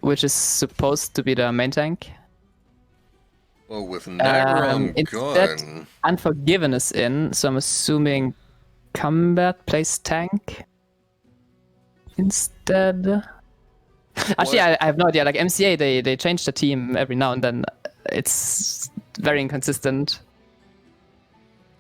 which is supposed to be the main tank. Well, with Nagron Instead, gone, Unforgiven is in, so I'm assuming Combat plays tank instead. Actually, I have no idea. Like MCA, they change the team every now and then. It's very inconsistent.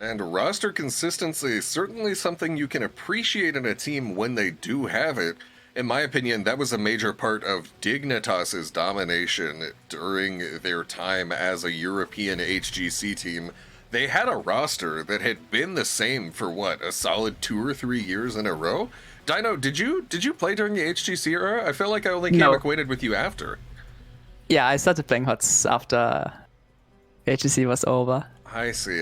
and roster consistency is certainly something you can appreciate in a team when they do have it. In my opinion, that was a major part of Dignitas's domination during their time as a European HGC team. They had a roster that had been the same for what, a solid 2 or 3 years in a row? Dynouh, did you play during the HGC era? I feel like I only came acquainted with you after. Yeah, I started playing HotS after HGC was over. I see.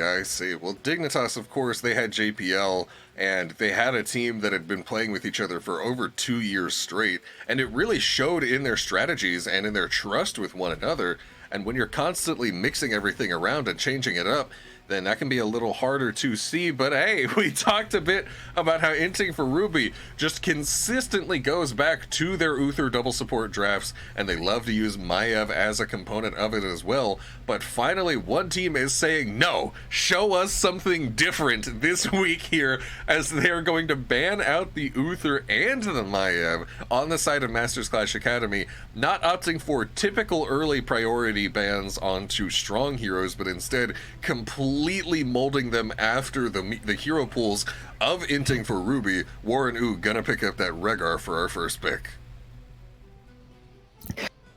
Well, Dignitas, of course, they had JPL, and they had a team that had been playing with each other for over 2 years straight, and it really showed in their strategies and in their trust with one another. And when you're constantly mixing everything around and changing it up, then that can be a little harder to see. But hey, we talked a bit about how Inting for Ruby just consistently goes back to their Uther double support drafts, and they love to use Maiev as a component of it as well. But finally, one team is saying, no, show us something different this week here, as they're going to ban out the Uther and the Maiev on the side of Masters Clash Academy, not opting for typical early priority bans onto strong heroes, but instead completely molding them after the hero pools of Inting for Ruby. Warren Ooh gonna pick up that Rehgar for our first pick.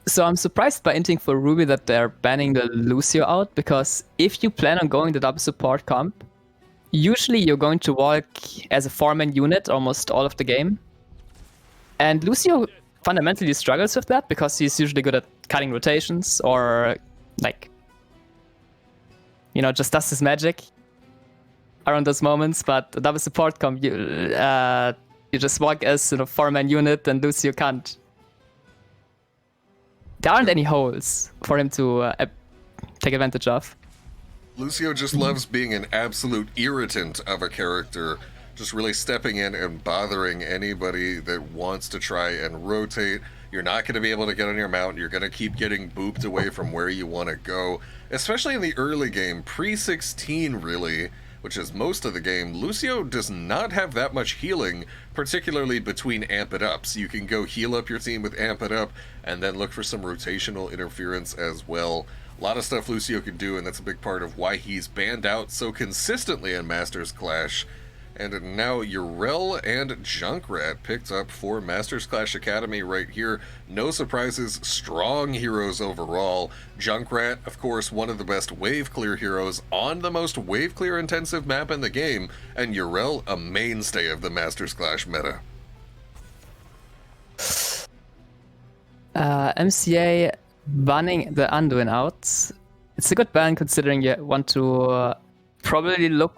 So I'm surprised by Inting for Ruby that they're banning the Lucio out, because if you plan on going the double support comp, usually you're going to walk as a 4-man unit almost all of the game. And Lucio fundamentally struggles with that because he's usually good at cutting rotations or like, you know, just does his magic around those moments. But the double support comp, you just walk as a 4-man unit, and Lucio can't. There aren't any holes for him to take advantage of. Lucio just loves being an absolute irritant of a character, just really stepping in and bothering anybody that wants to try and rotate. You're not going to be able to get on your mount. You're going to keep getting booped away from where you want to go, especially in the early game, pre-16 really, which is most of the game. Lucio does not have that much healing, particularly between Amp It Ups. You can go heal up your team with Amp It Up, and then look for some rotational interference as well. A lot of stuff Lucio can do, and that's a big part of why he's banned out so consistently in Masters Clash. And now Yrel and Junkrat picked up for Masters Clash Academy right here. No surprises, strong heroes overall. Junkrat, of course, one of the best wave clear heroes on the most wave clear intensive map in the game, and Yrel, a mainstay of the Masters Clash meta. MCA banning the Anduin out. It's a good ban considering you want to probably look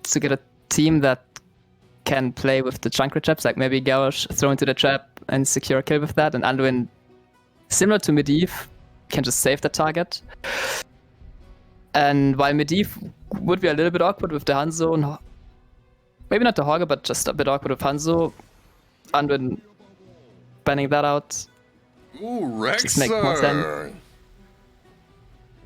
to get a team that can play with the Junkrat traps, like maybe Garrosh throw into the trap and secure a kill with that, and Anduin, similar to Medivh, can just save the target. And while Medivh would be a little bit awkward with the Hanzo, maybe not the Hogger, but just a bit awkward with Hanzo, Anduin banning that out. Ooh, Rexar!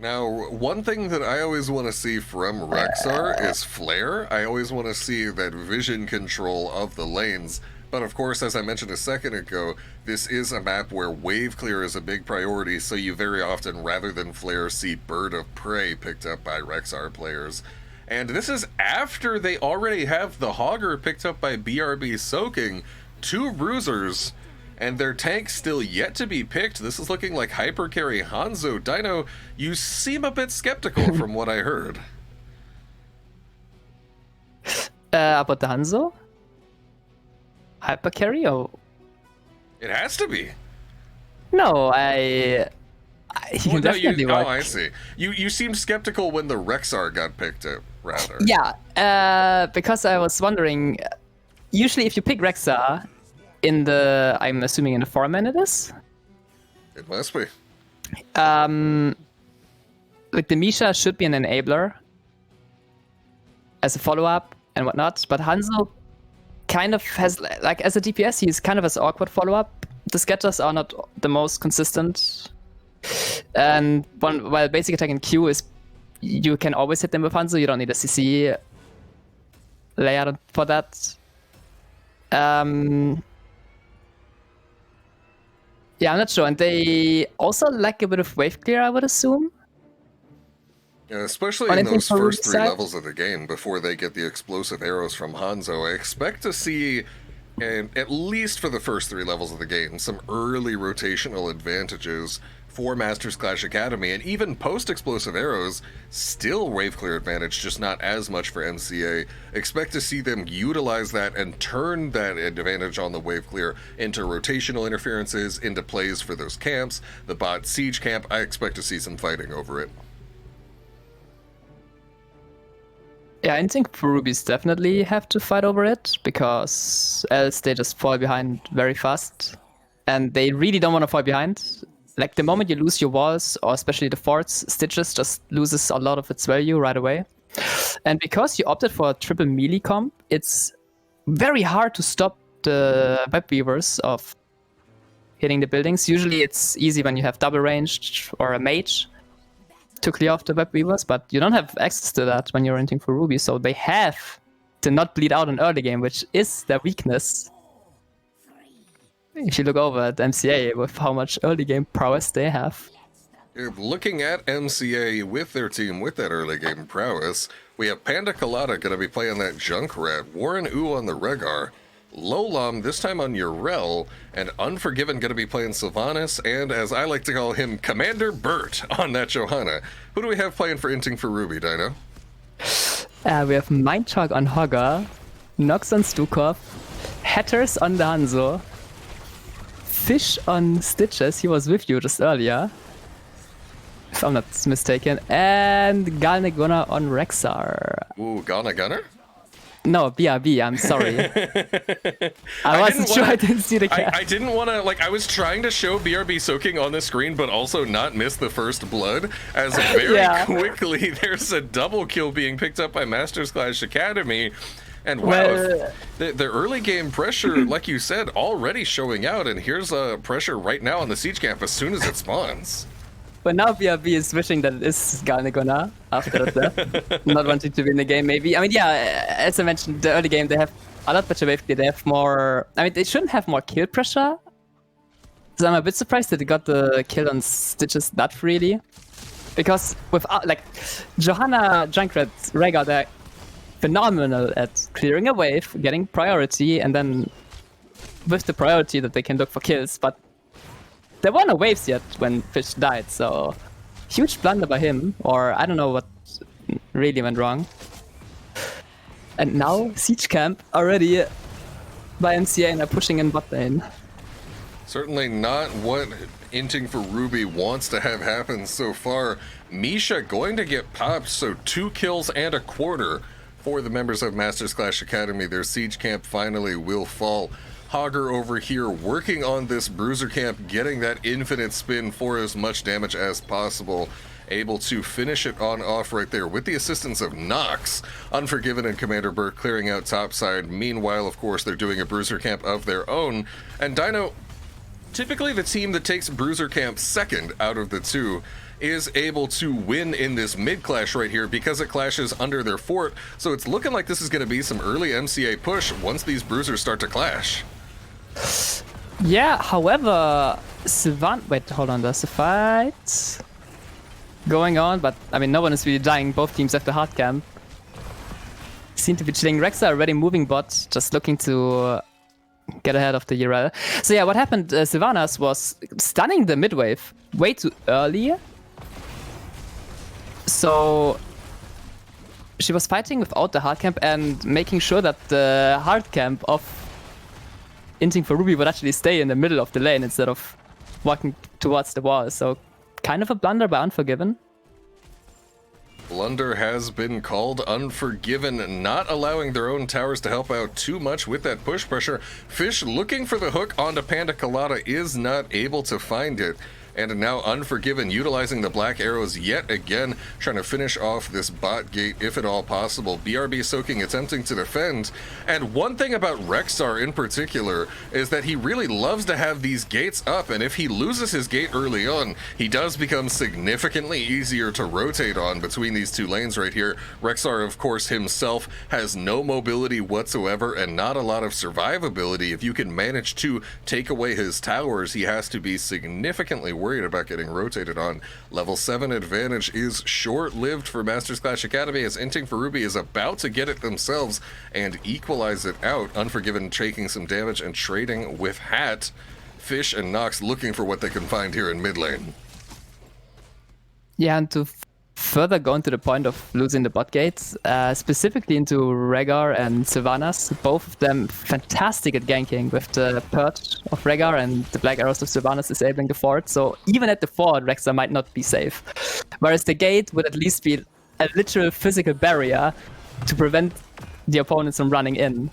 Now, one thing that I always want to see from Rexar is Flare. I always want to see that vision control of the lanes. But of course, as I mentioned a second ago, this is a map where wave clear is a big priority, so you very often, rather than Flare, see Bird of Prey picked up by Rexar players. And this is after they already have the Hogger picked up by BRB Soaking, 2 bruisers, and their tank still yet to be picked. This is looking like hyper carry Hanzo. Dynouh, you seem a bit skeptical from what I heard. About the Hanzo? Hyper carry or? It has to be. No, he can definitely work. Oh, I see. You seemed skeptical when the Rexar got picked up, rather. Yeah, because I was wondering, usually if you pick Rexar, I'm assuming in the 4-man it is? It must be. Like the Misha should be an enabler as a follow-up and whatnot, but Hanzo kind of has, like as a DPS, he's kind of as awkward follow-up. the sketchers are not the most consistent. And while basic attack in Q is, you can always hit them with Hanzo, you don't need a CC layer for that. Yeah, I'm not sure. And they also lack a bit of wave clear, I would assume. Yeah, especially in those first 3 levels of the game, before they get the explosive arrows from Hanzo, I expect to see, and at least for the first 3 levels of the game, some early rotational advantages for Masters Clash Academy, and even post-explosive arrows, still wave clear advantage, just not as much for MCA. Expect to see them utilize that and turn that advantage on the wave clear into rotational interferences, into plays for those camps. The bot siege camp, I expect to see some fighting over it. Yeah, I think Rubies definitely have to fight over it, because else they just fall behind very fast. And they really don't want to fall behind. Like, the moment you lose your walls, or especially the forts, Stitches just loses a lot of its value right away. And because you opted for a triple melee comp, it's very hard to stop the web weavers of hitting the buildings. Usually it's easy when you have double ranged or a mage to clear off the web weavers, but you don't have access to that when you're renting for Ruby, so they have to not bleed out in early game, which is their weakness. If you look over at MCA with how much early game prowess they have. Looking at MCA with their team with that early game prowess, we have Panda Colada going to be playing that Junkrat, Warren Ooh on the Regar, Lolam this time on Urel, and Unforgiven going to be playing Sylvanas, and as I like to call him, Commander Burt on that Johanna. Who do we have playing for Inting for Ruby, Dynouh? We have Mindchark on Hogger, Nox on Stukov, Hatters on the Hanzo, Fish on Stitches, he was with you just earlier, if I'm not mistaken, and Galne Gunnar on Rexar. Ooh, Galne Gunnar? No, BRB, I'm sorry. I wasn't sure, I didn't see the cat. I didn't want to, like, I was trying to show BRB soaking on the screen, but also not miss the first blood, as very quickly there's a double kill being picked up by Masters Clash Academy. And wow, the early game pressure, like you said, already showing out, and here's a pressure right now on the siege camp as soon as it spawns. But now BRB is wishing that it is Galne Gunnar after that, not wanting to win the game maybe. I mean, yeah, as I mentioned, the early game they have a lot better wave clear, they have more, I mean, they shouldn't have more kill pressure. So I'm a bit surprised that they got the kill on Stitches that freely. Because without, like, Johanna, Junkrat, Rega, they're phenomenal at clearing a wave, getting priority, and then with the priority that they can look for kills, but there were no waves yet when Fish died, so huge blunder by him, or I don't know what really went wrong. And now Siege Camp already by MCA and they're pushing in bot lane. Certainly not what Inting for Ruby wants to have happen so far. Misha going to get popped, so 2 kills and a quarter for the members of Masters Clash Academy. Their Siege Camp finally will fall. Hogger over here working on this Bruiser Camp, getting that infinite spin for as much damage as possible. Able to finish it on off right there with the assistance of Nox. Unforgiven and Commander Burt clearing out topside. Meanwhile, of course, they're doing a Bruiser Camp of their own. And Dynouh, typically the team that takes Bruiser Camp second out of the two, is able to win in this mid clash right here because it clashes under their fort. So it's looking like this is going to be some early MCA push once these bruisers start to clash. Yeah, however, wait, hold on, there's a fight going on, but I mean, no one is really dying. Both teams have the hard camp. Seem to be chilling. Rexa already moving bot, just looking to get ahead of the Urel. So yeah, what happened, Sylvanas was stunning the mid wave way too early. So she was fighting without the hard camp and making sure that the hard camp of Inting for Ruby would actually stay in the middle of the lane instead of walking towards the wall. So kind of a blunder by Unforgiven. Blunder has been called. Unforgiven not allowing their own towers to help out too much with that push pressure. Fish looking for the hook onto Panda Colada is not able to find it. and now Unforgiven utilizing the black arrows yet again, trying to finish off this bot gate if at all possible. BRB soaking, attempting to defend. And one thing about Rexar in particular is that he really loves to have these gates up, and if he loses his gate early on, he does become significantly easier to rotate on between these two lanes right here. Rexar, of course, himself has no mobility whatsoever and not a lot of survivability. If you can manage to take away his towers, he has to be significantly worried about getting rotated on. Level 7 advantage is short-lived for Masters Clash Academy, as Inting for Ruby is about to get it themselves and equalize it out. Unforgiven taking some damage and trading with Hat. Fish and Nox looking for what they can find here in mid lane. Yeah, and to further go into the point of losing the bot gates, specifically into Rehgar and Sylvanas, both of them fantastic at ganking with the Purge of Rehgar and the Black Arrows of Sylvanas disabling the fort. So even at the fort, Rexar might not be safe. Whereas the gate would at least be a literal physical barrier to prevent the opponents from running in.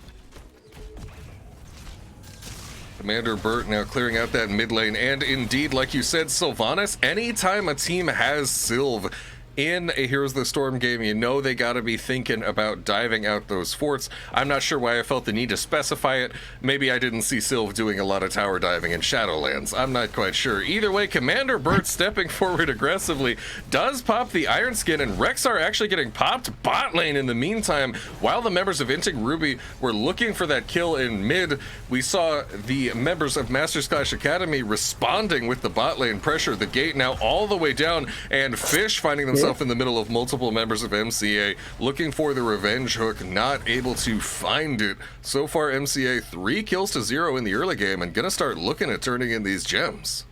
Commander Burt now clearing out that mid lane, and indeed, like you said, Sylvanas, anytime a team has Sylv in a Heroes of the Storm game, you know they gotta be thinking about diving out those forts. I'm not sure why I felt the need to specify it. Maybe I didn't see Sylv doing a lot of tower diving in Shadowlands. I'm not quite sure. Either way, Commander Burt stepping forward aggressively does pop the Iron Skin, and Rexar actually getting popped bot lane in the meantime. While the members of Inting Ruby were looking for that kill in mid, we saw the members of Masters Clash Academy responding with the bot lane pressure. The gate now all the way down, and Fish finding themselves in the middle of multiple members of MCA, looking for the revenge hook, not able to find it. So far, MCA 3 kills to 0 in the early game, and gonna start looking at turning in these gems.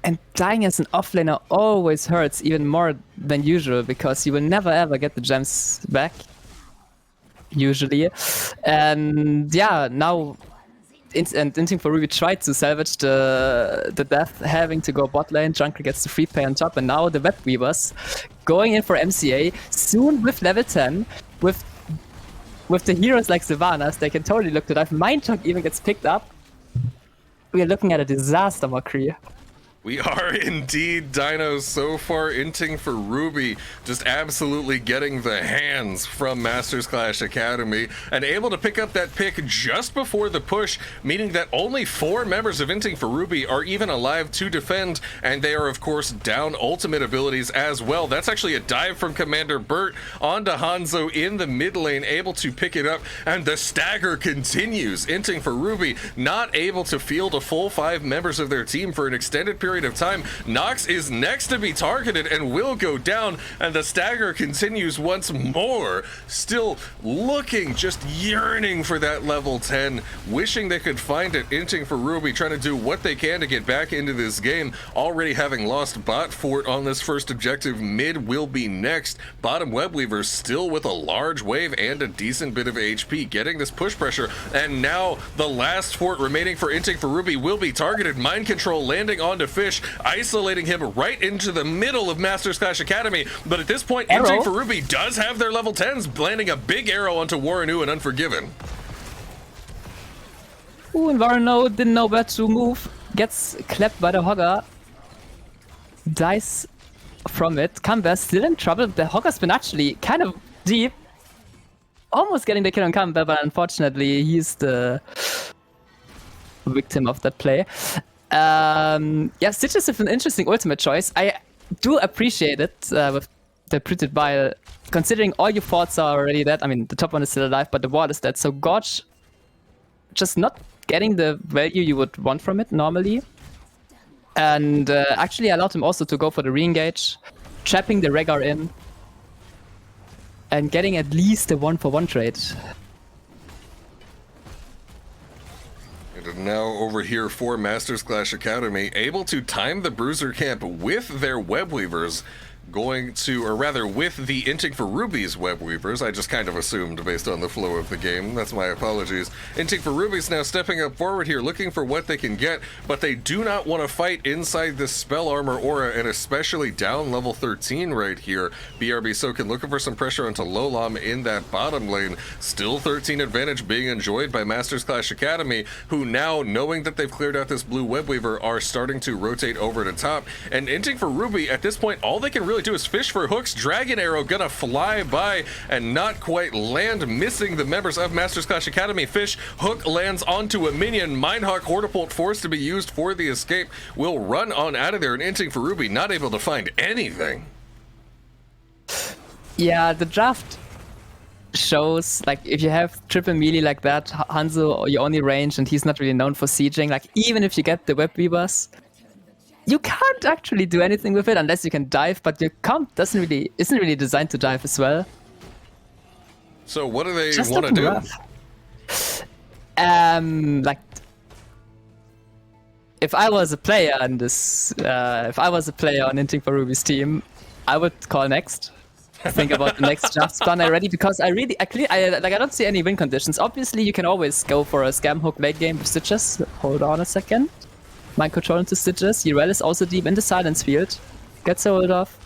And dying as an offlaner always hurts even more than usual, because you will never ever get the gems back, usually. And yeah, now Inting for Ruby tried to salvage the death, having to go bot lane. Junker gets the free pay on top, and now the Web Weavers going in for MCA soon with level 10. With the heroes like Sylvanas, they can totally look to dive. Mind Shock even gets picked up. We are looking at a disaster, McCree. We are indeed, Dynouh. So far, Inting for Ruby just absolutely getting the hands from Masters Clash Academy and able to pick up that pick just before the push, meaning that only 4 members of Inting for Ruby are even alive to defend, and they are, of course, down ultimate abilities as well. That's actually a dive from Commander Burt onto Hanzo in the mid lane, able to pick it up, and the stagger continues. Inting for Ruby not able to field a full 5 members of their team for an extended period of time. Nox is next to be targeted and will go down, and the stagger continues once more. Still looking, just yearning for that level 10, wishing they could find it. Inting for Ruby trying to do what they can to get back into this game, already having lost bot fort on this first objective. Mid will be next. Bottom Web Weavers still with a large wave and a decent bit of HP, getting this push pressure, and now the last fort remaining for Inting for Ruby will be targeted. Mind control landing onto Fish, isolating him right into the middle of Masters Clash Academy. But at this point, Inting for Ruby does have their level 10s, landing a big arrow onto Dynouh and Unforgiven. Ooh, and Dynouh didn't know where to move. Gets clapped by the Hogger. Dies from it. Camber still in trouble. The Hogger's been actually kind of deep. Almost getting the kill on Camber, but unfortunately he's the victim of that play. Yeah, Stitch is an interesting ultimate choice. I do appreciate it with the printed bile, considering all your forts are already dead. I mean, the top one is still alive, but the ward is dead. So Gorge just not getting the value you would want from it normally. And actually allowed him also to go for the re-engage, trapping the Rehgar in, and getting at least a 1-for-1 trade. And now over here for Masters Clash Academy, able to time the Bruiser camp with their Web Weavers, going to, or rather with the Inting for Ruby's web weavers. I just kind of assumed based on the flow of the game. That's my apologies. Inting for Ruby's now stepping up forward here, looking for what they can get, but they do not want to fight inside this spell armor aura, and especially down level 13 right here. BRB Soken looking for some pressure onto Lolam in that bottom lane. Still 13 advantage being enjoyed by Masters Clash Academy, who now, knowing that they've cleared out this blue web weaver, are starting to rotate over to top. And Inting for Ruby, at this point, all they can really do is fish for hooks. Dragon Arrow gonna fly by and not quite land, missing the members of Masters Clash Academy. Fish hook lands onto a minion. Mindhawk Hortipult forced to be used for the escape. Will run on out of there, and Inting for Ruby not able to find anything. Yeah, the draft shows, like, if you have triple melee like that, Hanzo, your only range, and he's not really known for sieging, like, even if you get the web weavers, you can't actually do anything with it unless you can dive, but your comp isn't really designed to dive as well. So what do they Just want to do? rough. Like, if I was a player on this, if I was a player on Inting for Ruby's team, I would call next. Think about the next draft plan already, because I don't see any win conditions. Obviously, you can always go for a scam hook late game with Stitches. Hold on a second. Mind control into Stitches. Urel is also deep in the silence field. Gets a hold off.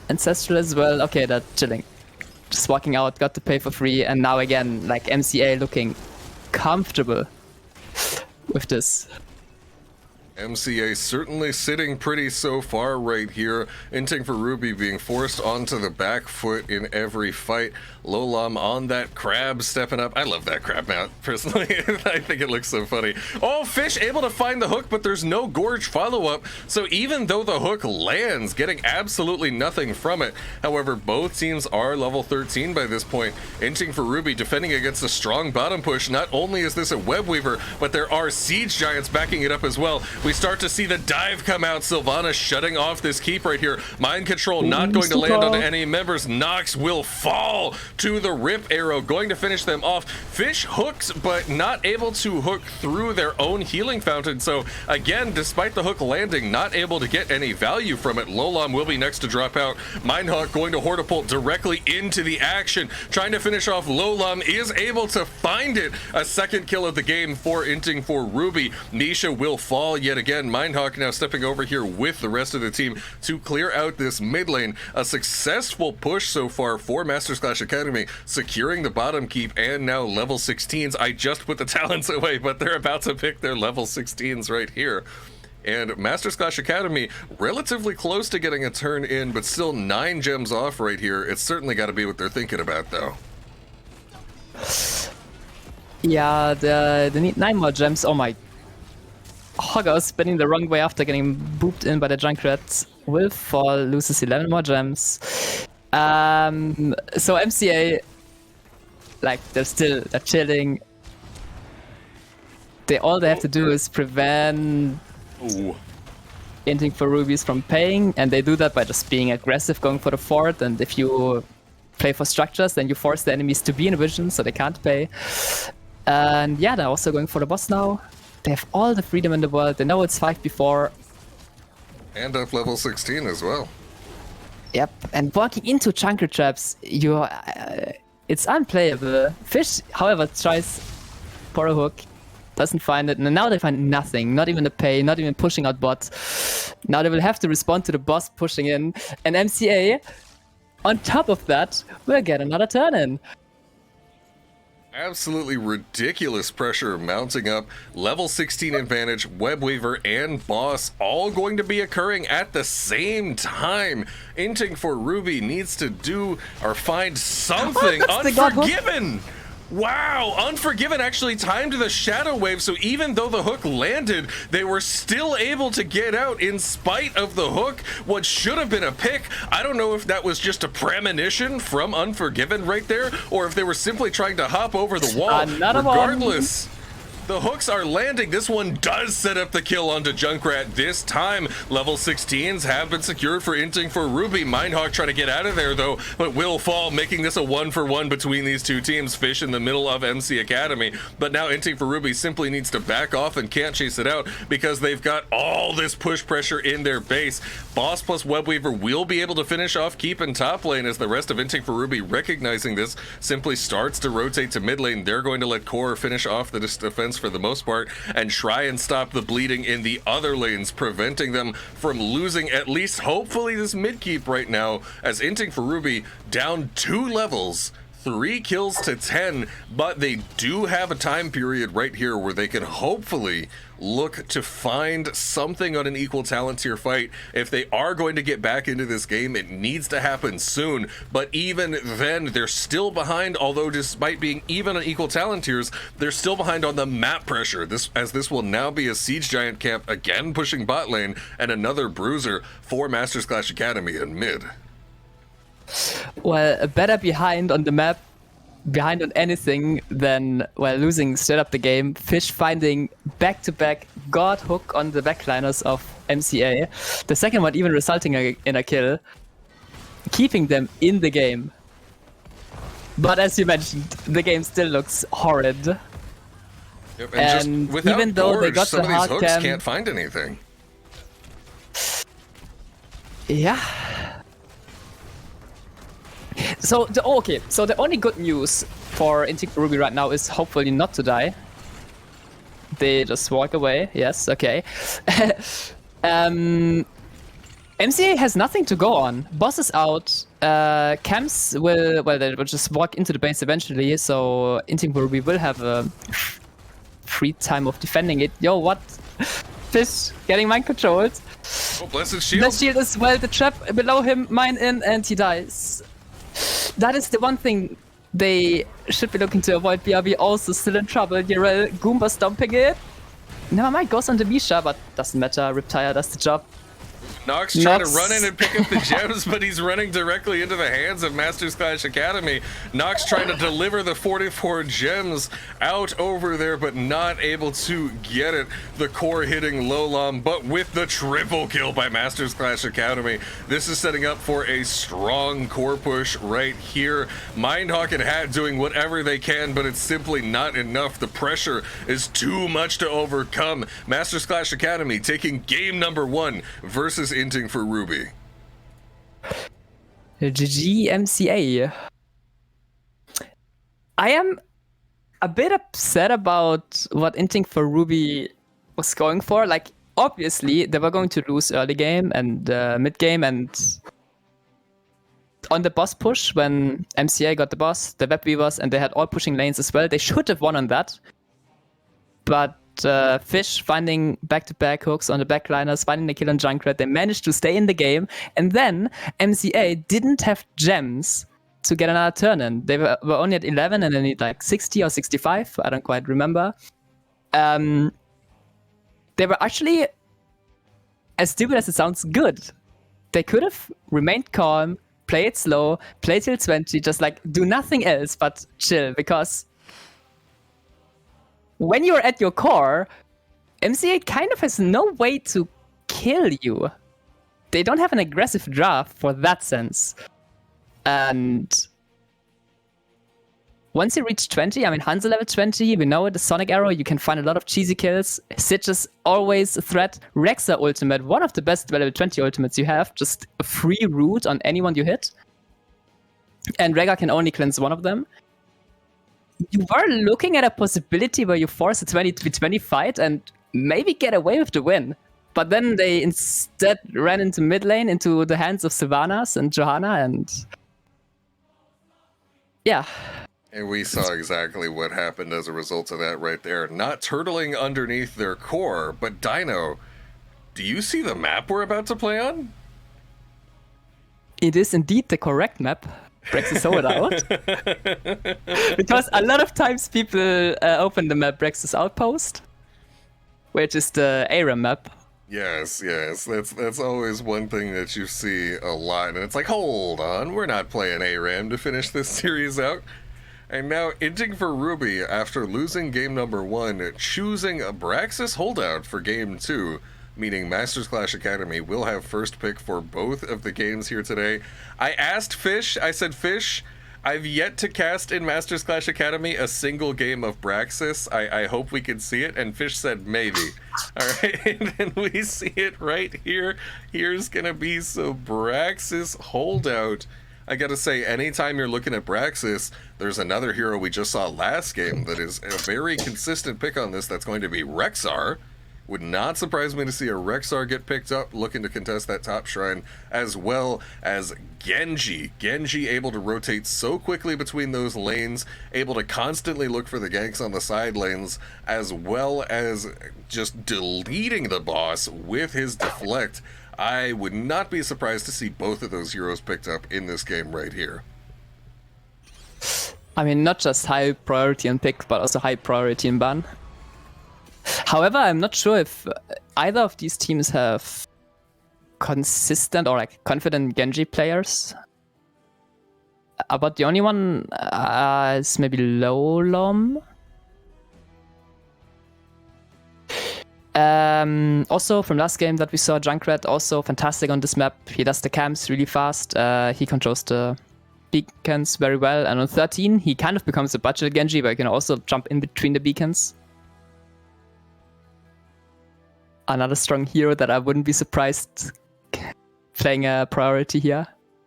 Ancestral as well. Okay, they're chilling. Just walking out, got to pay for free, and now again, like, MCA looking comfortable with this. MCA certainly sitting pretty so far right here. Inting for Ruby being forced onto the back foot in every fight. Lolam on that crab stepping up. I love that crab mount, personally. I think it looks so funny. Oh, Fish able to find the hook, but there's no Gorge follow-up. So even though the hook lands, getting absolutely nothing from it. However, both teams are level 13 by this point. Inting for Ruby defending against a strong bottom push. Not only is this a web weaver, but there are siege giants backing it up as well. We start to see the dive come out. Sylvana shutting off this keep right here. Mind control not going to land on any members. Nox will fall to the rip arrow, going to finish them off. Fish hooks, but not able to hook through their own healing fountain. So again, despite the hook landing, not able to get any value from it. Lolam will be next to drop out. Mindhawk going to Hortipult directly into the action, trying to finish off Lolam, is able to find it. A second kill of the game for Inting for Ruby. Nisha will fall yet again. Mindhawk now stepping over here with the rest of the team to clear out this mid lane. A successful push so far for Masters Clash Academy, securing the bottom keep and now level 16s. I just put the talents away, but they're about to pick their level 16s right here. And Masters Clash Academy relatively close to getting a turn in, but still 9 gems off right here. It's certainly got to be what they're thinking about, though. Yeah, they need 9 more gems. Oh my. Hogger spinning the wrong way after getting booped in by the Junkrat. Will fall, loses 11 more gems. So MCA, like, they're chilling. All they have to do is prevent Inting for Rubies from paying, and they do that by just being aggressive, going for the fort. And if you play for structures, then you force the enemies to be in vision, so they can't pay. And yeah, they're also going for the boss now. They have all the freedom in the world. They know it's 5v4. And up level 16 as well. Yep, and walking into chunker traps, it's unplayable. Fish, however, tries for a hook, doesn't find it, and now they find nothing. Not even a pay, not even pushing out bots. Now they will have to respond to the boss pushing in, and MCA, on top of that, will get another turn in. Absolutely ridiculous pressure mounting up. Level 16 advantage, Web Weaver and Boss all going to be occurring at the same time. Inting for Ruby needs to do or find something. Unforgiven! Wow, Unforgiven actually timed the Shadow Wave, so even though the hook landed, they were still able to get out in spite of the hook. What should have been a pick, I don't know if that was just a premonition from Unforgiven right there, or if they were simply trying to hop over the wall. Regardless, The hooks are landing. This one does set up the kill onto Junkrat this time. Level 16s have been secured for Inting for Ruby. Mindhawk trying to get out of there though, but will fall, making this a 1-for-1 between these two teams. Fish in the middle of MC Academy, but now Inting for Ruby simply needs to back off and can't chase it out because they've got all this push pressure in their base. Boss plus Webweaver will be able to finish off Keep in top lane as the rest of Inting for Ruby, recognizing this, simply starts to rotate to mid lane. They're going to let Core finish off the defense for the most part and try and stop the bleeding in the other lanes, preventing them from losing at least hopefully this mid keep right now, as Inting for Ruby down 2 levels, 3 kills to 10, but they do have a time period right here where they can hopefully look to find something on an equal talent tier fight. If they are going to get back into this game, it needs to happen soon, but even then they're still behind, although despite being even on equal talent tiers, they're still behind on the map pressure. This will now be a Siege Giant camp again pushing bot lane, and another bruiser for Masters Clash Academy in mid. Well, better behind on the map, behind on anything than, well, losing straight up the game. Fish finding back-to-back God hook on the backliners of MCA. The second one even resulting in a kill, keeping them in the game. But as you mentioned, the game still looks horrid. Yep, and just without even though they Gorge, got some the of these hard hooks cam, can't find anything. Yeah. So the only good news for Inting for Ruby right now is hopefully not to die. They just walk away. Yes, okay. MCA has nothing to go on. Boss is out. Camps will just walk into the base eventually. So Inting for Ruby will have a free time of defending it. Yo, what? Fish getting mind controlled. Oh, blessed shield. Blessed shield as well. The trap below him, mine in, and he dies. That is the one thing they should be looking to avoid. BRB also still in trouble. Yarel Goomba stomping it. Never mind, goes on the Misha, but doesn't matter. Riptire does the job. Nox trying to run in and pick up the gems, but he's running directly into the hands of Masters Clash Academy. Nox trying to deliver the 44 gems out over there, but not able to get it. The core hitting Lolam, but with the triple kill by Masters Clash Academy. This is setting up for a strong core push right here. Mindhawk and Hat doing whatever they can, but it's simply not enough. The pressure is too much to overcome. Masters Clash Academy taking game number 1 versus Inting for Ruby. GG MCA. I am a bit upset about what Inting for Ruby was going for. Like, obviously, they were going to lose early game and mid game, and on the boss push, when MCA got the boss, the web weavers, and they had all pushing lanes as well, they should have won on that. But Fish finding back-to-back hooks on the backliners, finding the kill on Junkrat, they managed to stay in the game, and then MCA didn't have gems to get another turn in. They were only at 11 and they need like 60 or 65, I don't quite remember. They were actually, as stupid as it sounds, good. They could have remained calm, play it slow, play till 20, just like do nothing else but chill, because when you're at your core, MCA kind of has no way to kill you. They don't have an aggressive draft for that sense. And once you reach 20, I mean, Hanzo level 20, we know it, the Sonic Arrow, you can find a lot of cheesy kills. Sitch is always a threat. Rexa ultimate, one of the best level 20 ultimates you have, just a free root on anyone you hit. And Rega can only cleanse one of them. You are looking at a possibility where you force a 20v20 fight and maybe get away with the win. But then they instead ran into mid lane, into the hands of Sylvanas and Johanna, and yeah. And we saw exactly what happened as a result of that right there. Not turtling underneath their core, but Dynouh, do you see the map we're about to play on? It is indeed the correct map. Brexit sold out. Because a lot of times people open the map Brexit's Outpost, which is the ARAM map. Yes, that's always one thing that you see a lot, and it's like, hold on, we're not playing ARAM to finish this series out. And now Inting for Ruby, after losing game number 1, choosing a Braxis holdout for game 2, meaning Masters Clash Academy will have first pick for both of the games here today. I asked Fish, I said, Fish, I've yet to cast in Masters Clash Academy a single game of Braxis. I hope we can see it. And Fish said maybe. All right, and then we see it right here. Here's gonna be some Braxis holdout. I gotta say, anytime you're looking at Braxis, there's another hero we just saw last game that is a very consistent pick on this. That's going to be Rexxar. Would not surprise me to see a Rexxar get picked up looking to contest that top shrine, as well as Genji. Genji able to rotate so quickly between those lanes, able to constantly look for the ganks on the side lanes, as well as just deleting the boss with his deflect. I would not be surprised to see both of those heroes picked up in this game right here. I mean, not just high priority in pick, but also high priority in ban. However, I'm not sure if either of these teams have consistent or like confident Genji players. But the only one is maybe Lolom. Also from last game that we saw, Junkrat also fantastic on this map. He does the camps really fast. He controls the beacons very well. And on 13, he kind of becomes a budget Genji, but he can also jump in between the beacons. Another strong hero that I wouldn't be surprised playing a priority here.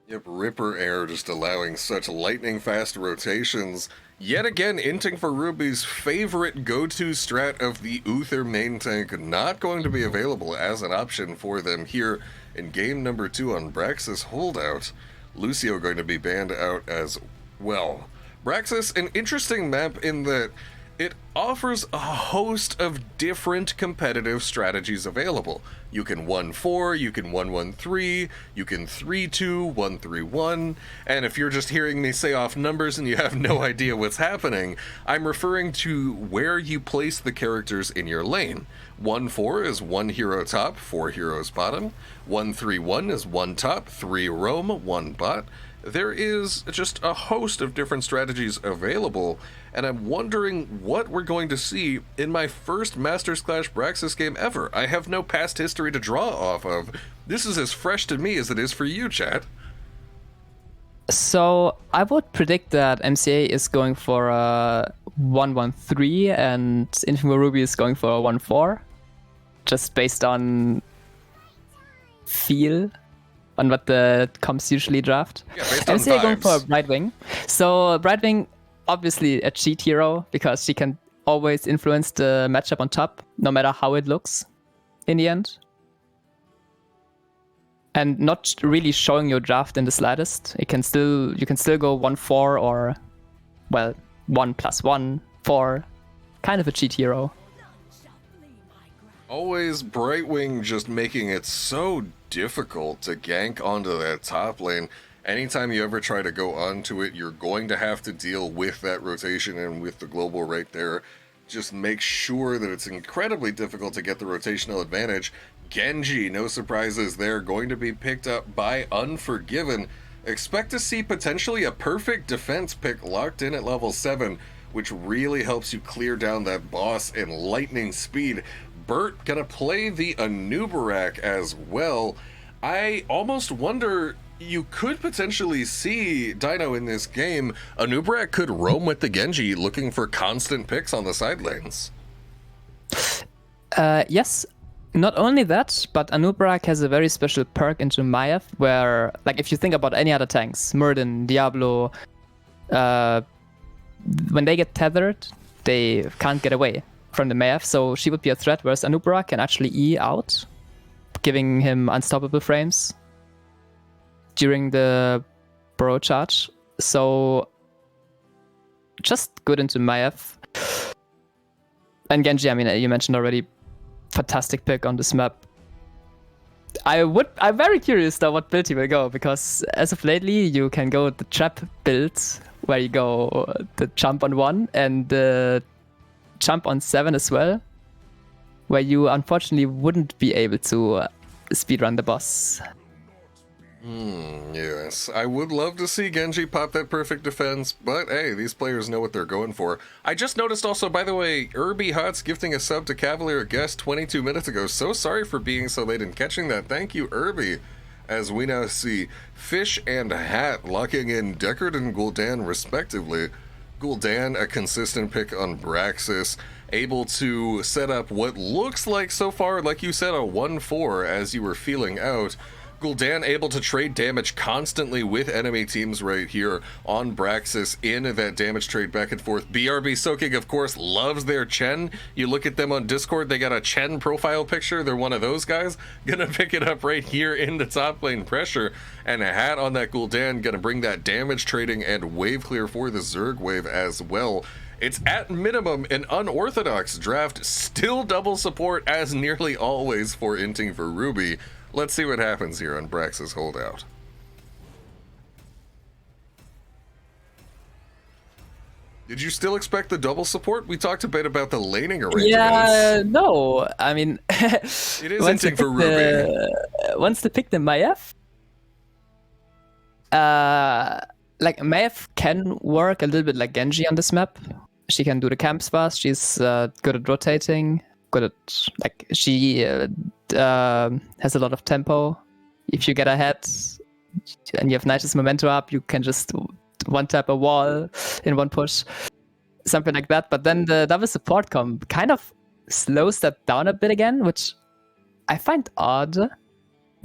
Yep, Ripper Air just allowing such lightning fast rotations. Yet again, Inting for Ruby's favorite go-to strat of the Uther main tank not going to be available as an option for them here in game number 2 on Braxis Holdout. Lucio going to be banned out as well. Braxis, an interesting map in that it offers a host of different competitive strategies available. You can 1-4, you can 1-1-3, you can 3-2, 1-3-1, and if you're just hearing me say off numbers and you have no idea what's happening, I'm referring to where you place the characters in your lane. 1-4 is 1 hero top, 4 heroes bottom. 1-3-1 is 1 top, 3 roam, 1 bot. There is just a host of different strategies available, and I'm wondering what we're going to see in my first Masters Clash Braxis game ever. I have no past history to draw off of. This is as fresh to me as it is for you, chat. So I would predict that MCA is going for a 1-1-3 and Inting for Ruby is going for a 1-4, just based on feel. On what the comps usually draft. Yeah, based on MCA going for a vibes. Brightwing. So Brightwing, obviously a cheat hero because she can always influence the matchup on top, no matter how it looks in the end. And not really showing your draft in the slightest. You can still go 1-4 or, well, 1+1, 4. Kind of a cheat hero. Always Brightwing just making it so difficult to gank onto that top lane. Anytime you ever try to go onto it, you're going to have to deal with that rotation and with the global right there. Just make sure that it's incredibly difficult to get the rotational advantage. Genji, no surprises there, going to be picked up by Unforgiven. Expect to see potentially a perfect defense pick locked in at level 7, which really helps you clear down that boss in lightning speed. Burt gonna play the Anubarak as well. I almost wonder, you could potentially see Dynouh in this game. Anubarak could roam with the Genji looking for constant picks on the side lanes. Yes. Not only that, but Anubarak has a very special perk into Maiev where, like, if you think about any other tanks, Murden, Diablo, when they get tethered, they can't get away from the Maiev, so she would be a threat, whereas Anubarak can actually E out, giving him unstoppable frames during the burrow charge. So just good into Maiev. And Genji, I mean, you mentioned already, fantastic pick on this map. I'm very curious though what build he will go, because as of lately you can go the trap build where you go the jump on 1 and the jump on 7 as well, where you unfortunately wouldn't be able to speedrun the boss. Yes, I would love to see Genji pop that perfect defense, but hey, these players know what they're going for. I just noticed also, by the way, HotS gifting a sub to Cavalier Guest 22 minutes ago. So sorry for being so late and catching that. Thank you, Irby. As we now see Fish and Hat locking in Deckard and Gul'dan respectively. Gul'dan, a consistent pick on Braxis, able to set up what looks like so far, like you said, a 1-4 as you were feeling out. Gul'dan able to trade damage constantly with enemy teams right here on Braxis in that damage trade back and forth. BRB Soaking, of course, loves their Chen. You look at them on Discord, they got a Chen profile picture. They're one of those guys. Gonna pick it up right here in the top lane pressure. And a Hat on that Gul'dan, gonna bring that damage trading and wave clear for the Zerg wave as well. It's at minimum an unorthodox draft, still double support as nearly always for Inting for Ruby. Let's see what happens here on Brax's holdout. Did you still expect the double support? We talked a bit about the laning arrangements. Yeah, no. I mean, it is Inting for Ruby. Once they pick the Maiev, like Maiev can work a little bit like Genji on this map. She can do the camps fast. She's good at rotating. Good at, like, she has a lot of tempo. If you get ahead and you have nicest momentum up, you can just one tap a wall in one push, something like that. But then the double support comp kind of slows that down a bit again, which I find odd.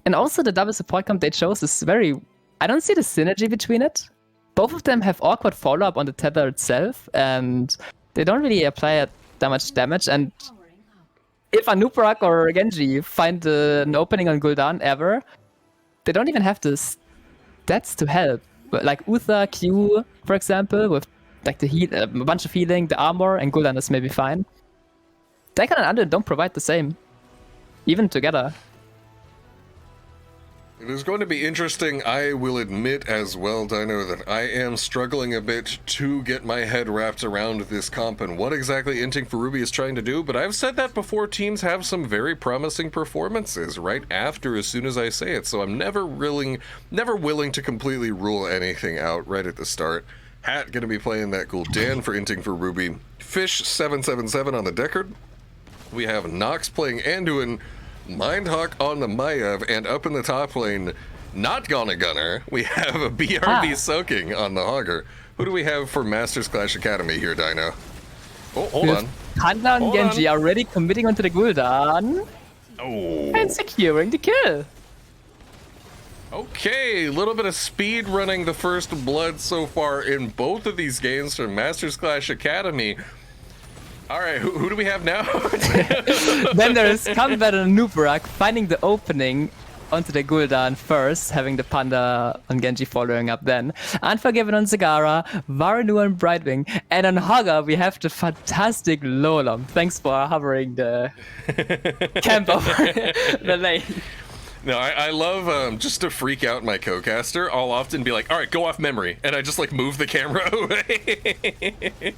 And also the double support comp they chose is very, I don't see the synergy between it. Both of them have awkward follow-up on the tether itself, and they don't really apply that much damage. And if Anub'arak or Genji find an opening on Gul'dan ever, they don't even have the stats to help. But like Uther, Q, for example, with like the heal, a bunch of healing, the armor, and Gul'dan is maybe fine. Daikon and Undead don't provide the same, even together. It is going to be interesting. I will admit as well, Dynouh, that I am struggling a bit to get my head wrapped around this comp and what exactly Inting for Ruby is trying to do, but I've said that before. Teams have some very promising performances right after as soon as I say it, so I'm never willing to completely rule anything out right at the start. Hat going to be playing that Gul'dan for Inting for Ruby. Fish 777 on the Deckard. We have Nox playing Anduin. Mindhawk on the Maiev, and up in the top lane, not Gunner, we have a BRB Soaking on the Hogger. Who do we have for Masters Clash Academy here, Dynouh? Oh, hold on. Panda and Genji already committing onto the Gul'dan. Oh. And securing the kill. Okay, a little bit of speed running the first blood so far in both of these games from Masters Clash Academy. All right, who do we have now? Then there's Combat and Anub'arak finding the opening onto the Gul'dan first, having the Panda on Genji following up then. Unforgiven on Zagara, Varanu on Brightwing, and on Hogger we have the fantastic Lolom. Thanks for hovering the camp over the lane. No, I love just to freak out my co-caster. I'll often be like, all right, go off memory. And I just like move the camera away.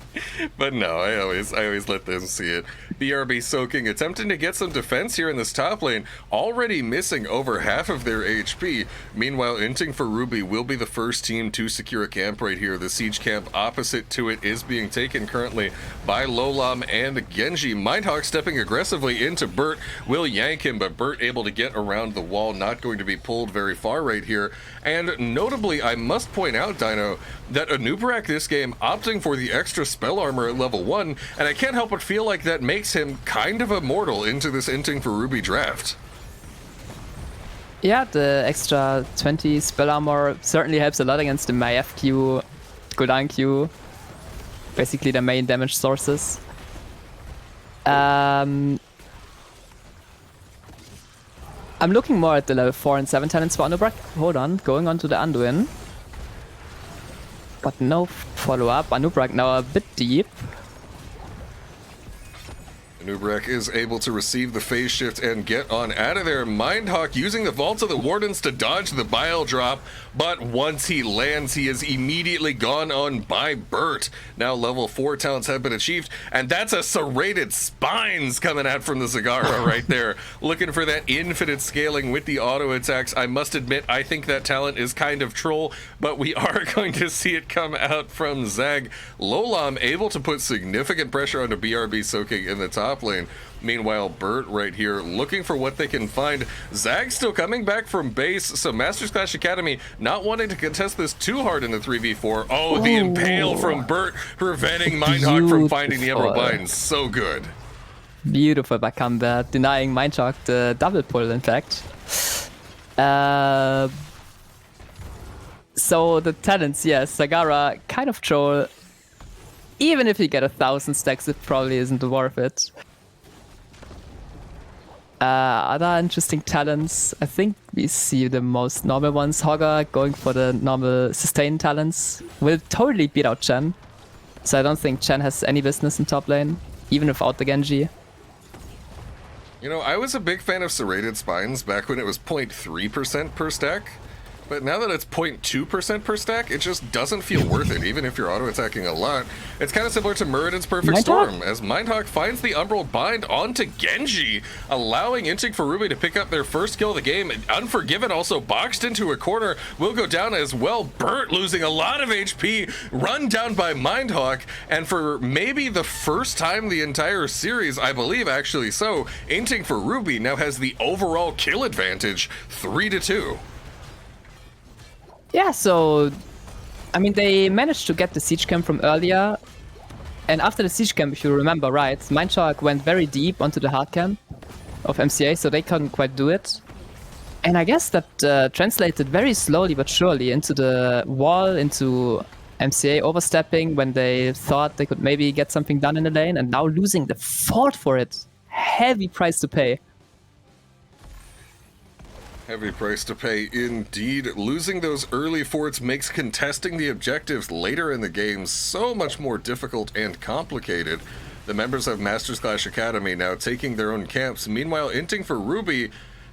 But no, I always let them see it. BRB Soaking, attempting to get some defense here in this top lane, already missing over half of their HP. Meanwhile, Inting for Ruby will be the first team to secure a camp right here. The siege camp opposite to it is being taken currently by Lolam and Genji. Mindhawk stepping aggressively into Burt, will yank him, but Burt able to get around the wall, not going to be pulled very far right here. And notably, I must point out, Dynouh, that Anub'arak this game opting for the extra spell armor at level 1, and I can't help but feel like that makes him kind of immortal into this Inting for Ruby draft. Yeah, the extra 20 spell armor certainly helps a lot against the Maiev Q, Gul'dan Q, basically the main damage sources. I'm looking more at the level 4 and 7 talents for Anub'arak. Hold on, going on to the Anduin. But no follow-up. Anub'arak now a bit deep. Nubrek is able to receive the phase shift and get on out of there. Mindhawk using the Vault of the Wardens to dodge the bile drop, but once he lands, he is immediately gone on by Burt. Now level 4 talents have been achieved, and that's a serrated spines coming out from the Zagara right there. Looking for that infinite scaling with the auto attacks. I must admit, I think that talent is kind of troll, but we are going to see it come out from Zag. Lolam able to put significant pressure onto BRB Soaking in the top lane. Meanwhile, Burt right here looking for what they can find. Zag still coming back from base, so Masters Clash Academy not wanting to contest this too hard in the 3v4. Oh, the impale from Burt preventing Mindhawk from finding the Emerald Bind. So good. Beautiful by combat, denying Mindhawk the double pull, in fact. So the talents, yes, Zagara kind of troll. Even if you get 1,000 stacks, it probably isn't worth it. Other interesting talents, I think we see the most normal ones. Hogger going for the normal sustain talents will totally beat out Chen. So I don't think Chen has any business in top lane, even without the Genji. You know, I was a big fan of serrated spines back when it was 0.3% per stack. But now that it's 0.2% per stack, it just doesn't feel worth it, even if you're auto-attacking a lot. It's kind of similar to Muradin's Perfect Storm, as Mindhawk finds the Umbral Bind onto Genji, allowing Inting for Ruby to pick up their first kill of the game. Unforgiven also boxed into a corner, will go down as well. Burt losing a lot of HP, run down by Mindhawk, and for maybe the first time the entire series, I believe actually so, Inting for Ruby now has the overall kill advantage, 3-2. Yeah, so, I mean, they managed to get the siege camp from earlier, and after the siege camp, if you remember right, Mindhawk went very deep onto the hard camp of MCA, so they couldn't quite do it. And I guess that translated very slowly but surely into the wall, into MCA overstepping when they thought they could maybe get something done in the lane, and now losing the fort for it. Heavy price to pay. Heavy price to pay indeed. Losing those early forts makes contesting the objectives later in the game so much more difficult and complicated. The members of Masters Clash Academy now taking their own camps. Meanwhile, Inting for Ruby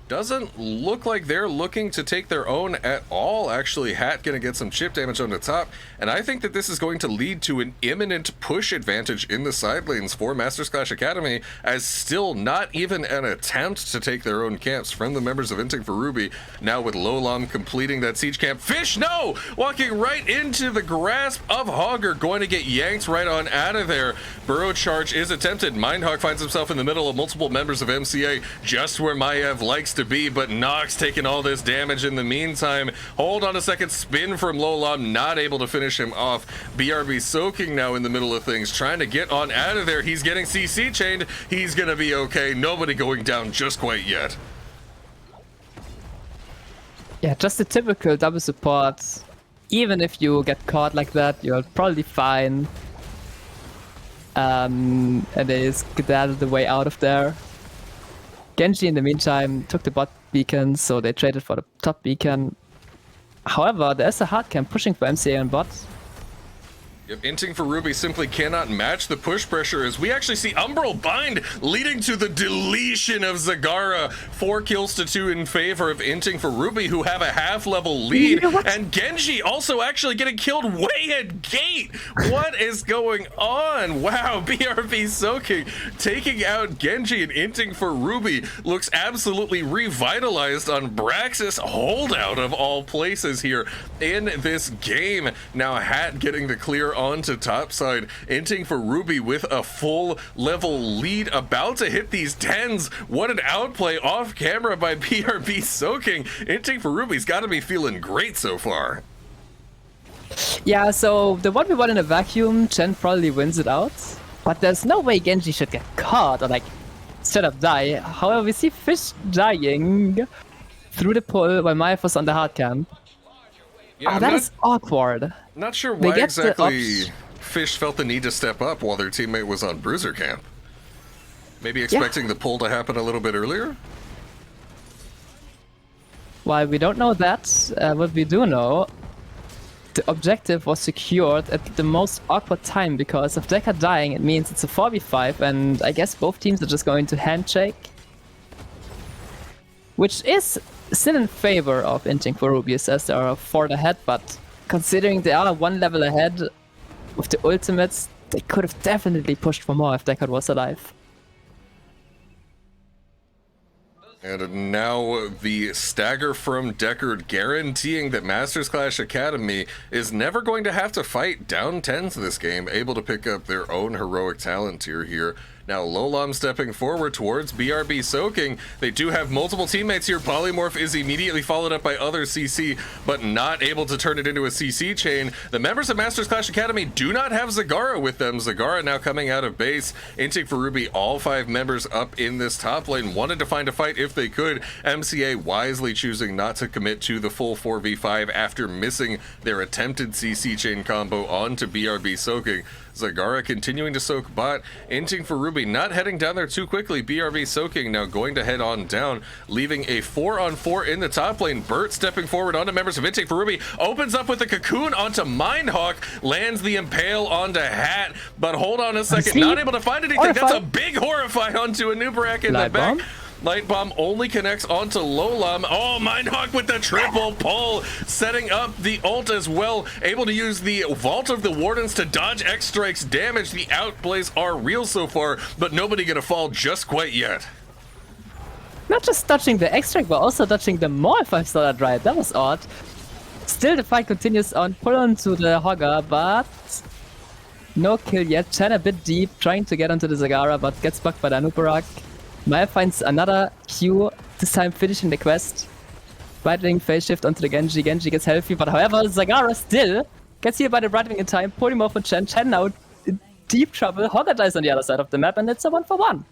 doesn't look like they're looking to take their own at all. Actually, Hat gonna get some chip damage on the top, and I think that this is going to lead to an imminent push advantage in the side lanes for Masters Clash Academy, as still not even an attempt to take their own camps from the members of Inting for Ruby. Now with Lolam completing that siege camp. Fish, no! Walking right into the grasp of Hogger, going to get yanked right on out of there. Burrow charge is attempted. Mindhawk finds himself in the middle of multiple members of MCA, just where Maiev likes to be, but Nox taking all this damage in the meantime. Hold on a second, spin from Lolam, not able to finish him off. BRB Soaking now in the middle of things, trying to get on out of there. He's getting CC chained. He's gonna be okay. Nobody going down just quite yet. Yeah, just a typical double support. Even if you get caught like that, you're probably fine. And they skedaddled the way out of there. Genji, in the meantime, took the bot beacon, so they traded for the top beacon. However, there's a hard camp pushing for MCA on bot. Yep, Inting for Ruby simply cannot match the push pressure, as we actually see Umbral Bind leading to the deletion of Zagara. 4 kills to 2 in favor of Inting for Ruby, who have a half-level lead. And Genji also actually getting killed way at gate. What is going on? Wow, BRB Soaking taking out Genji, and Inting for Ruby looks absolutely revitalized on Braxis holdout of all places here in this game. Now Hat getting the clear onto topside. Inting for Ruby with a full level lead, about to hit these 10s. What an outplay off camera by BRB Soaking. Inting for Ruby's got to be feeling great so far. Yeah, so the 1v1 in a vacuum, Chen probably wins it out. But there's no way Genji should get caught or like straight up die. However, we see Fish dying through the pull while Maiev was on the hard camp. Yeah, that is awkward. Not sure why exactly Fish felt the need to step up while their teammate was on Bruiser camp. Maybe expecting the pull to happen a little bit earlier? Well, we don't know that. What we do know the objective was secured at the most awkward time, because if Decker dying, it means it's a 4v5, and I guess both teams are just going to handshake. Which is still in favor of Inting for Rubius, as they are 4 ahead, but considering they are 1 level ahead with the ultimates, they could have definitely pushed for more if Deckard was alive. And now the stagger from Deckard, guaranteeing that Masters Clash Academy is never going to have to fight down 10s this game, able to pick up their own heroic talent tier here. Now Lolam stepping forward towards BRB soaking. They do have multiple teammates here. Polymorph is immediately followed up by other CC, but not able to turn it into a CC chain. The members of Masters Clash Academy do not have Zagara with them. Zagara now coming out of base. Inting for Ruby, all 5 members up in this top lane, wanted to find a fight if they could. MCA wisely choosing not to commit to the full 4v5 after missing their attempted CC chain combo onto BRB soaking. Zagara continuing to soak bot. Inting for Ruby not heading down there too quickly. BRB soaking now going to head on down, leaving a 4-on-4 in the top lane. Burt stepping forward onto members of Inting for Ruby, opens up with a cocoon onto Mindhawk, lands the impale onto Hat, but hold on a second, not able to find anything. That's a big horrify onto a Nubarak in the back. Light Bomb only connects onto Lolam. Oh, Mindhawk with the triple pull, setting up the ult as well. Able to use the Vault of the Wardens to dodge X-Strike's damage. The outplays are real so far, but nobody gonna fall just quite yet. Not just dodging the X-Strike, but also dodging the more if I saw that right. That was odd. Still, the fight continues on. Pull onto the Hogger, but no kill yet. Chen a bit deep, trying to get onto the Zagara, but gets bugged by the Nubarak. Maya finds another Q, this time finishing the quest. Right-wing phase shift onto the Genji. Genji gets healthy, but however, Zagara still gets healed by the right-wing in time. Polymorph and Chen. Chen now in deep trouble. Hogger dies on the other side of the map, and it's a 1-for-1.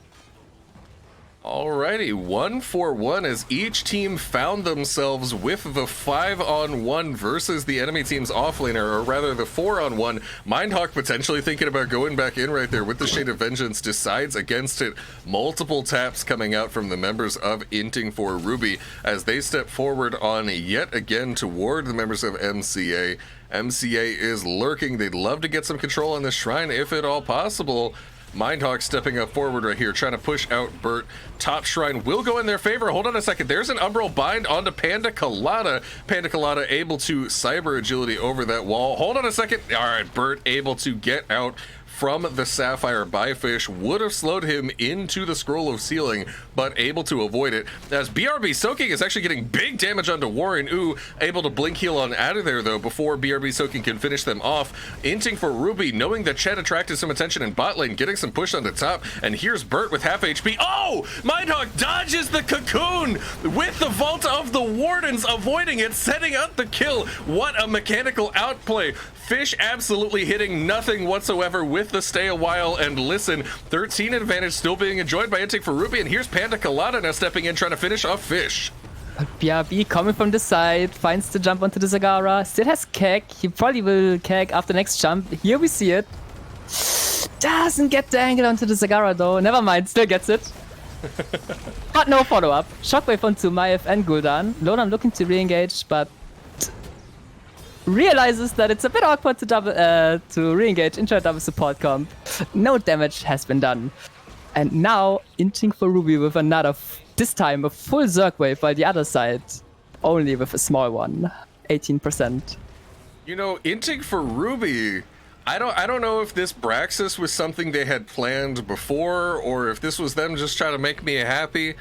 Alrighty, 1-for-1 as each team found themselves with the 5-on-1 versus the enemy team's offlaner, or rather the 4-on-1. Mindhawk potentially thinking about going back in right there with the Shade of Vengeance, decides against it. Multiple taps coming out from the members of Inting for Ruby as they step forward on yet again toward the members of MCA. MCA is lurking. They'd love to get some control on this shrine if at all possible. Mindhawk stepping up forward right here, trying to push out Burt. Top shrine will go in their favor. Hold on a second. There's an Umbral bind onto Panda Colada. Panda Colada able to cyber agility over that wall. Hold on a second. All right, Burt able to get out from the Sapphire Byfish. Would have slowed him into the Scroll of Sealing, but able to avoid it. As BRB Soaking is actually getting big damage onto Warren. Ooh, able to blink heal on out of there though before BRB Soaking can finish them off. Inting for Ruby, knowing that Chet attracted some attention in bot lane, getting some push on the top, and here's Burt with half HP. Oh! Mindhawk dodges the cocoon with the Vault of the Wardens, avoiding it, setting up the kill. What a mechanical outplay. Fish absolutely hitting nothing whatsoever with the stay a while and listen. 13 advantage still being enjoyed by Inting for Ruby, and here's Panda Colada now stepping in, trying to finish off Fish. BRB coming from the side, finds the jump onto the Zagara, still has Keg. He probably will Keg after next jump. Here we see it. Doesn't get the angle onto the Zagara though. Never mind, still gets it. But no follow-up. Shockwave onto Maiev and Gul'dan. Lolam looking to re-engage, but realizes that it's a bit awkward to re-engage into a double support comp. No damage has been done. And now Inting for Ruby with another, this time a full Zerg wave, while the other side only with a small one, 18%. You know, Inting for Ruby, I don't know if this Braxis was something they had planned before, or if this was them just trying to make me happy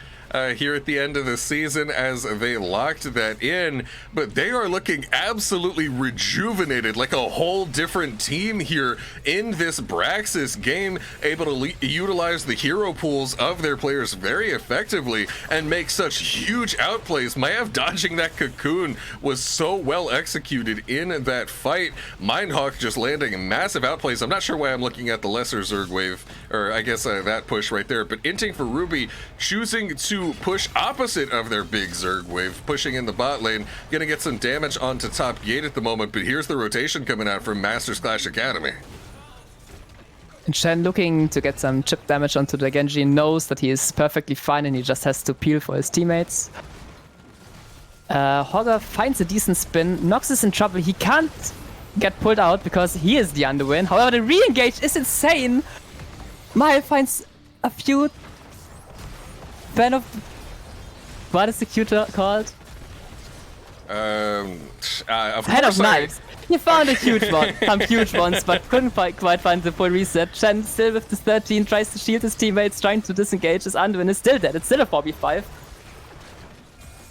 here at the end of the season as they locked that in, but they are looking absolutely rejuvenated, like a whole different team here in this Braxis game, able to utilize the hero pools of their players very effectively and make such huge outplays. Maiev dodging that cocoon was so well executed in that fight. Mindhawk just landing massive outplays. I'm not sure why I'm looking at the lesser Zerg wave, or I guess that push right there, but Inting for Ruby choosing to push opposite of their big Zerg wave, pushing in the bot lane, gonna get some damage onto top gate at the moment, but here's the rotation coming out from Masters Clash Academy. And Shen looking to get some chip damage onto the Genji, knows that he is perfectly fine and he just has to peel for his teammates. Hogger finds a decent spin. Nox is in trouble. He can't get pulled out because he is the underwin. However, the re-engage is insane. Maya finds a few... Fan of... What is the Q called? Of Head course of Knives. He found a huge one, some huge ones, but couldn't quite find the full reset. Chen still with the 13, tries to shield his teammates, trying to disengage. His underwin is still dead. It's still a 4v5.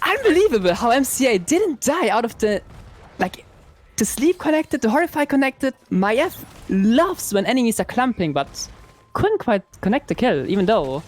Unbelievable how MCA didn't die out of the... Like, the sleep connected, the horrify connected. Maiev loves when enemies are clumping, but couldn't quite connect the kill, even though...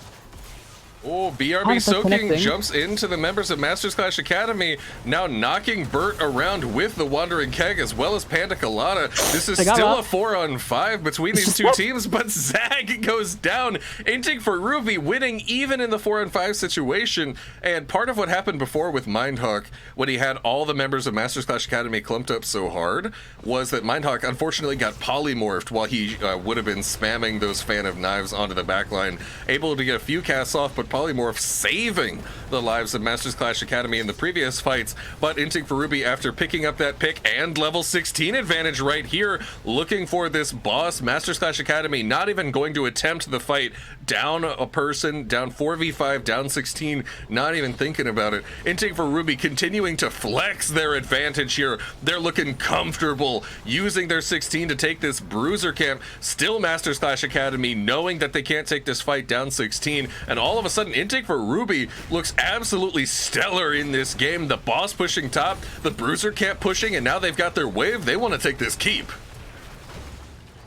Oh, BRB Soaking jumps into the members of Masters Clash Academy, now knocking Burt around with the Wandering Keg as well as Panda Colada. This is still a 4-on-5 between these two teams, but Zag goes down. Inting for Ruby winning even in the 4-on-5 situation. And part of what happened before with Mindhawk, when he had all the members of Masters Clash Academy clumped up so hard, was that Mindhawk unfortunately got polymorphed while he would have been spamming those Fan of Knives onto the backline, able to get a few casts off, but polymorph saving the lives of Masters Clash Academy in the previous fights. But Inting for Ruby, after picking up that pick and level 16 advantage right here, looking for this boss. Masters Clash Academy not even going to attempt the fight, down a person, down 4v5, down 16, not even thinking about it. Inting for Ruby continuing to flex their advantage here. They're looking comfortable using their 16 to take this bruiser camp. Still Masters Clash Academy knowing that they can't take this fight down 16, and all of a sudden Inting for Ruby looks absolutely stellar in this game. The boss pushing top, the bruiser camp pushing, and now they've got their wave. They want to take this keep.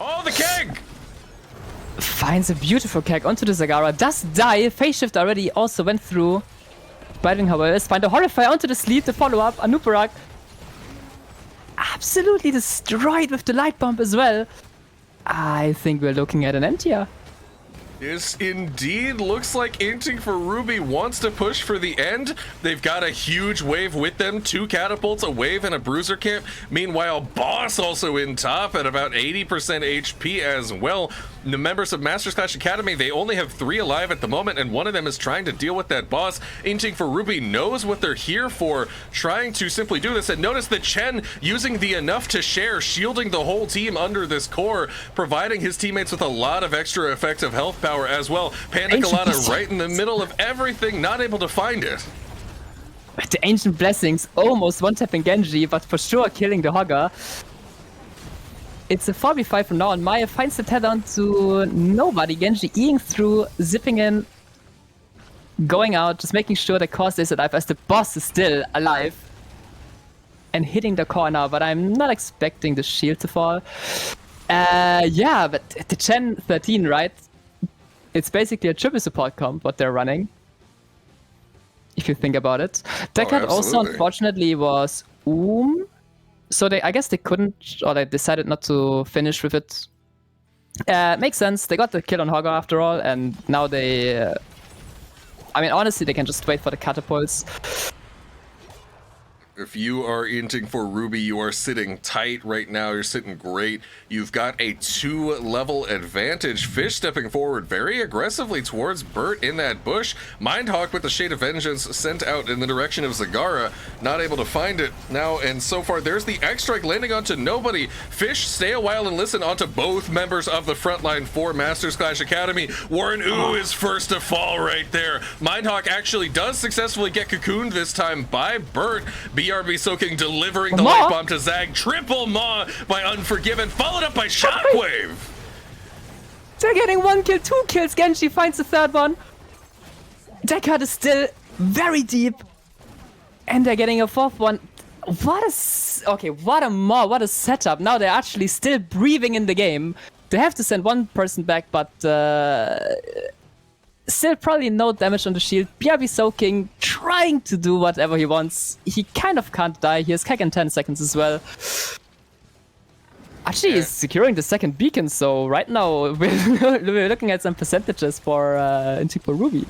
Oh, the keg! Finds a beautiful keg onto the Zagara, does die. Phase shift already also went through. Biting, however, find a horrify onto the sleep, the follow-up. Anuparak absolutely destroyed with the light bomb as well. I think we're looking at an end here. This indeed looks like Inting for Ruby wants to push for the end. They've got a huge wave with them, 2 catapults, a wave, and a bruiser camp. Meanwhile, Boss also in top at about 80% HP as well. The members of Masters Clash Academy, they only have 3 alive at the moment, and one of them is trying to deal with that boss. Inting for Ruby knows what they're here for, trying to simply do this. And notice that Chen using the enough to share, shielding the whole team under this core, providing his teammates with a lot of extra effective health power as well. Panda Colada right in the middle of everything, not able to find it. The Ancient Blessings almost one-tapping Genji, but for sure killing the Hogger. It's a 4v5 from now on. Maya finds the head on to nobody. Genji eating through, zipping in, going out, just making sure the core stays alive as the boss is still alive. And hitting the core now, but I'm not expecting the shield to fall. Yeah, but the Gen 13, right? It's basically a triple support comp, what they're running. If you think about it. Deckard also, unfortunately, was so I guess they couldn't, or they decided not to finish with it. Makes sense. They got the kill on Hogger after all, and now they... I mean, honestly, they can just wait for the catapults. If you are Inting for Ruby, you are sitting tight right now. You're sitting great. You've got a 2-level advantage. Fish stepping forward very aggressively towards Burt in that bush. Mindhawk with the Shade of Vengeance sent out in the direction of Zagara. Not able to find it now, and so far there's the X-Strike landing onto nobody. Fish, stay a while and listen onto both members of the frontline for Masters Clash Academy. Warren Ooh is first to fall right there. Mindhawk actually does successfully get cocooned this time by Burt. BRB Soaking delivering the light bomb to Zag. Triple Maw by Unforgiven, followed up by Shockwave. They're getting 1 kill, 2 kills. Genji finds the 3rd one. Deckard is still very deep. And they're getting a 4th one. What a Maw, what a setup. Now they're actually still breathing in the game. They have to send 1 person back, but still probably no damage on the shield. BRB Soaking trying to do whatever he wants. He kind of can't die. He has Keg in 10 seconds as well. Actually, he's securing the 2nd beacon, so right now we're looking at some percentages for Inting for Ruby.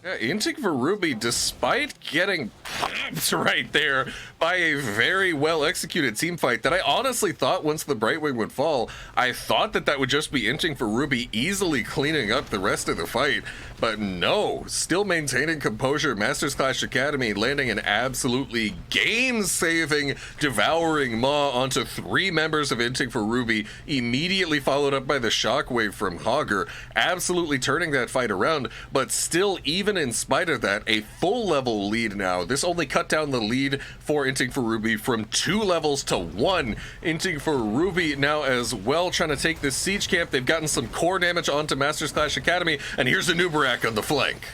Yeah, Inting for Ruby, despite getting popped right there by a very well executed team fight that I honestly thought once the Brightwing would fall, I thought that would just be Inting for Ruby easily cleaning up the rest of the fight. But no, still maintaining composure. Masters Clash Academy landing an absolutely game-saving, devouring maw onto 3 members of Inting for Ruby, immediately followed up by the shockwave from Hogger, absolutely turning that fight around, but still, even in spite of that, a full level lead now. This only cut down the lead for Inting for Ruby from 2 levels to 1. Inting for Ruby now as well trying to take this siege camp. They've gotten some core damage onto Masters Clash Academy, and here's a Nubarak on the flank.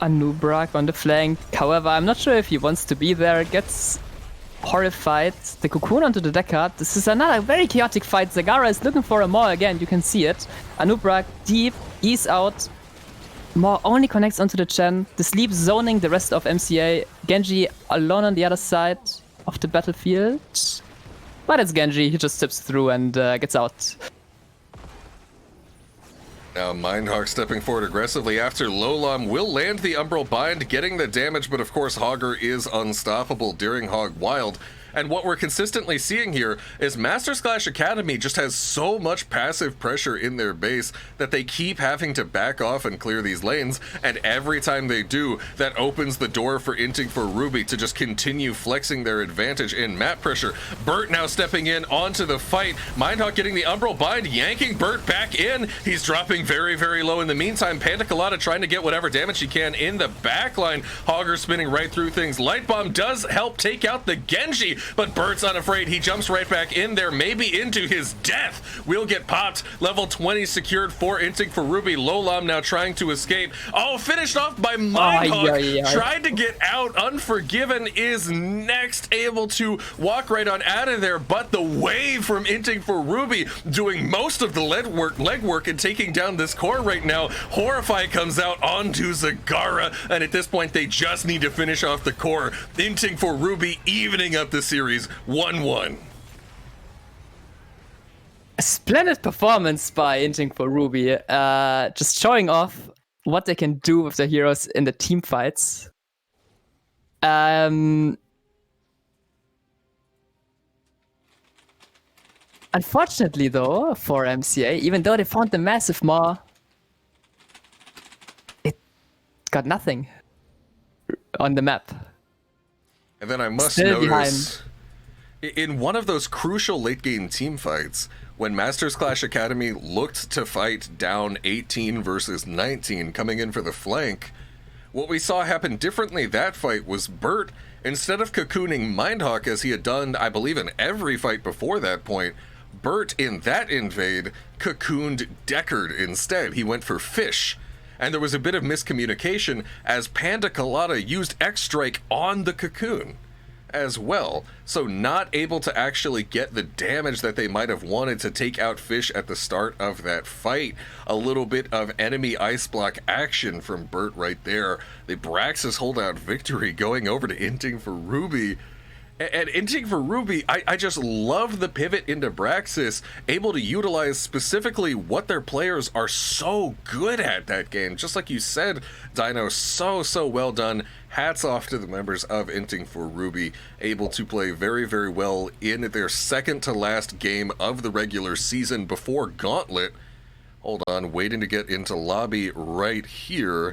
A Nubarak on the flank. However, I'm not sure if he wants to be there. Gets horrified. The Cocoon onto the Deckard. This is another very chaotic fight. Zagara is looking for a Maw again. You can see it. A Nubarak deep. Ease out. Maw only connects onto the Chen. The sleep zoning the rest of MCA. Genji alone on the other side of the battlefield. But it's Genji. He just tips through and gets out. Now Mindhawk stepping forward aggressively after Lolam will land the Umbral Bind, getting the damage, but of course Hogger is unstoppable during Hog Wild. And what we're consistently seeing here is Masters Clash Academy just has so much passive pressure in their base that they keep having to back off and clear these lanes, and every time they do, that opens the door for Inting for Ruby to just continue flexing their advantage in map pressure. Burt now stepping in onto the fight. Mindhawk getting the Umbral Bind, yanking Burt back in. He's dropping very, very low. In the meantime, Panda Colada trying to get whatever damage he can in the backline. Hogger spinning right through things. Light Bomb does help take out the Genji, but Burt's unafraid. He jumps right back in there, maybe into his death. Will get popped. Level 20 secured for Inting for Ruby. Lolam now trying to escape. Oh, finished off by Mindhawk. Tried to get out. Unforgiven is next, able to walk right on out of there, but the wave from Inting for Ruby doing most of the legwork and taking down this core right now. Horrify comes out onto Zagara, and at this point they just need to finish off the core. Inting for Ruby evening up the series 1-1. A splendid performance by Inting for Ruby, just showing off what they can do with the heroes in the team fights. Unfortunately though, for MCA, even though they found the massive Maw, it got nothing on the map. And then I must Still notice, in one of those crucial late game team fights, when Masters Clash Academy looked to fight down 18 versus 19 coming in for the flank, what we saw happen differently that fight was Burt, instead of cocooning Mindhawk as he had done, I believe, in every fight before that point, Burt in that invade cocooned Deckard instead. He went for Fish. And there was a bit of miscommunication as Panda Colada used X-Strike on the cocoon as well, so not able to actually get the damage that they might have wanted to take out Fish at the start of that fight. A little bit of enemy ice block action from Burt right there. The Braxis holdout victory going over to Inting for Ruby. And Inting for Ruby, I just love the pivot into Braxis, able to utilize specifically what their players are so good at that game. Just like you said, Dynouh, so well done. Hats off to the members of Inting for Ruby, able to play very, very well in their second to last game of the regular season before Gauntlet. Hold on, waiting to get into lobby right here.